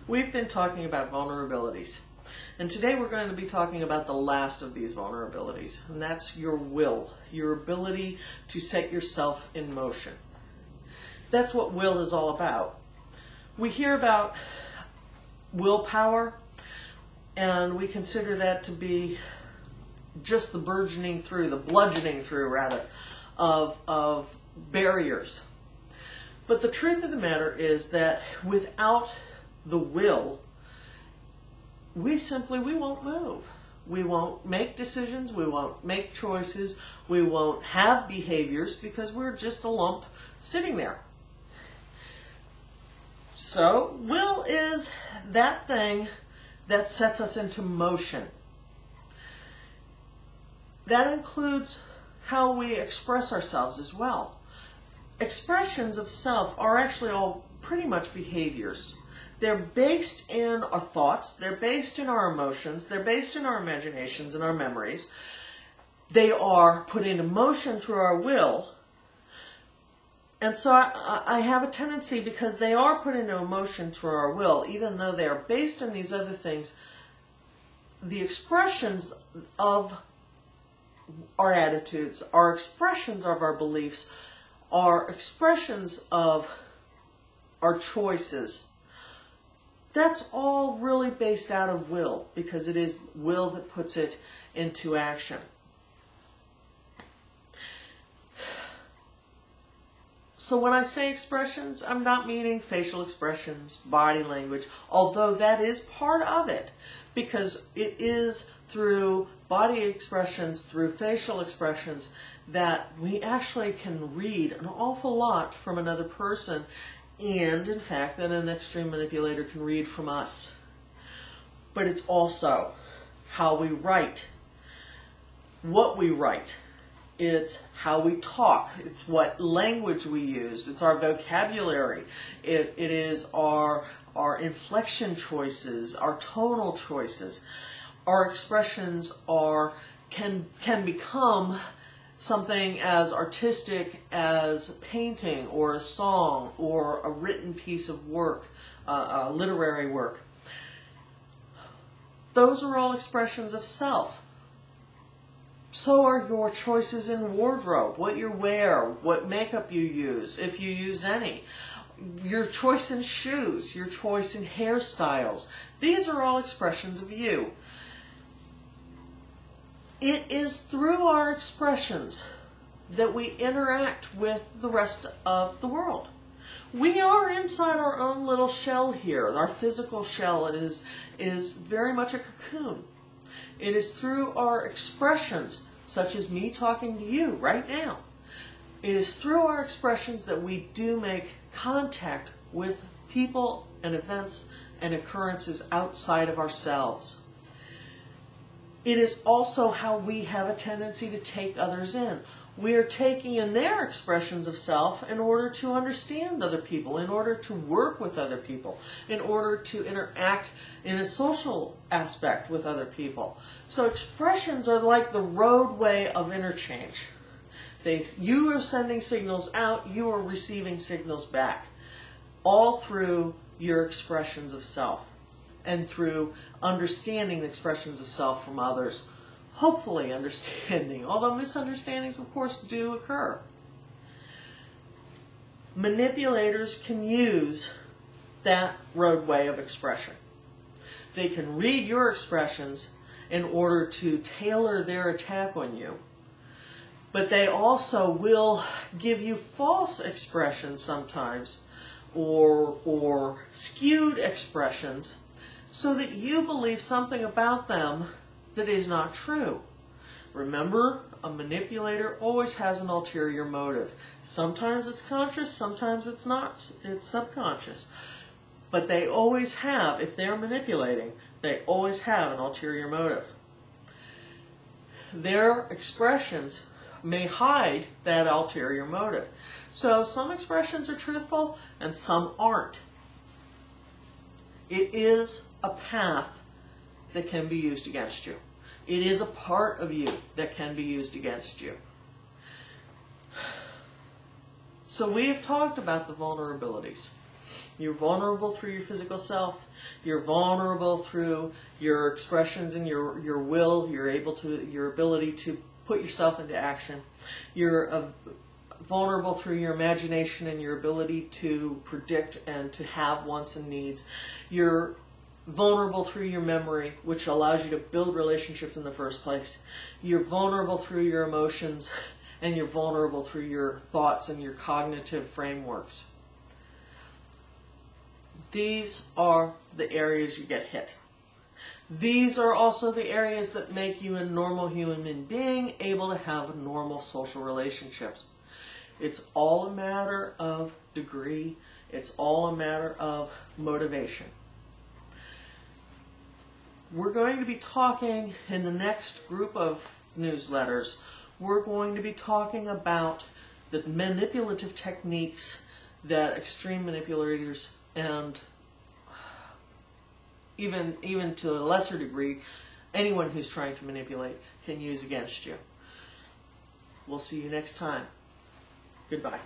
We've been talking about vulnerabilities, and today we're going to be talking about the last of these vulnerabilities, and that's your will, your ability to set yourself in motion. That's what will is all about. We hear about willpower, and we consider that to be just the bludgeoning through rather, of barriers. But the truth of the matter is that without the will, we won't move. We won't make decisions, we won't make choices, we won't have behaviors because we're just a lump sitting there. So, will is that thing that sets us into motion. That includes how we express ourselves as well. Expressions of self are actually all pretty much behaviors. They're based in our thoughts, they're based in our emotions, they're based in our imaginations and our memories. They are put into motion through our will. And so I have a tendency, because they are put into motion through our will, even though they are based in these other things, the expressions of our attitudes, our expressions of our beliefs, our expressions of our choices, that's all really based out of will, because it is will that puts it into action. So when I say expressions, I'm not meaning facial expressions, body language, although that is part of it, because it is through body expressions, through facial expressions, that we actually can read an awful lot from another person, and in fact that an extreme manipulator can read from us. But it's also how we write, what we write. It's how we talk. It's what language we use. It's our vocabulary. It is our inflection choices, our tonal choices. Our expressions can become something as artistic as painting or a song or a written piece of work, literary work. Those are all expressions of self. So are your choices in wardrobe, what you wear, what makeup you use, if you use any. Your choice in shoes, your choice in hairstyles. These are all expressions of you. It is through our expressions that we interact with the rest of the world. We are inside our own little shell here. Our physical shell is very much a cocoon. It is through our expressions, such as me talking to you right now. It is through our expressions that we do make contact with people and events and occurrences outside of ourselves. It is also how we have a tendency to take others in. We are taking in their expressions of self in order to understand other people, in order to work with other people, in order to interact in a social aspect with other people. So expressions are like the roadway of interchange. You are sending signals out, you are receiving signals back, all through your expressions of self and through understanding the expressions of self from others. Hopefully understanding, although misunderstandings of course do occur. Manipulators can use that roadway of expression. They can read your expressions in order to tailor their attack on you. But they also will give you false expressions sometimes, or skewed expressions, so that you believe something about them that is not true. Remember, a manipulator always has an ulterior motive. Sometimes it's conscious, sometimes it's not. It's subconscious. But they always have, if they're manipulating, they always have an ulterior motive. Their expressions may hide that ulterior motive. So some expressions are truthful and some aren't. It is a path that can be used against you. It is a part of you that can be used against you. So we have talked about the vulnerabilities. You're vulnerable through your physical self. You're vulnerable through your expressions and your will. Your ability to put yourself into action. You're vulnerable through your imagination and your ability to predict and to have wants and needs. You're vulnerable through your memory, which allows you to build relationships in the first place. You're vulnerable through your emotions, and you're vulnerable through your thoughts and your cognitive frameworks. These are the areas you get hit. These are also the areas that make you a normal human being, able to have normal social relationships. It's all a matter of degree. It's all a matter of motivation. We're going to be talking in the next group of newsletters, we're going to be talking about the manipulative techniques that extreme manipulators and even to a lesser degree, anyone who's trying to manipulate can use against you. We'll see you next time. Goodbye.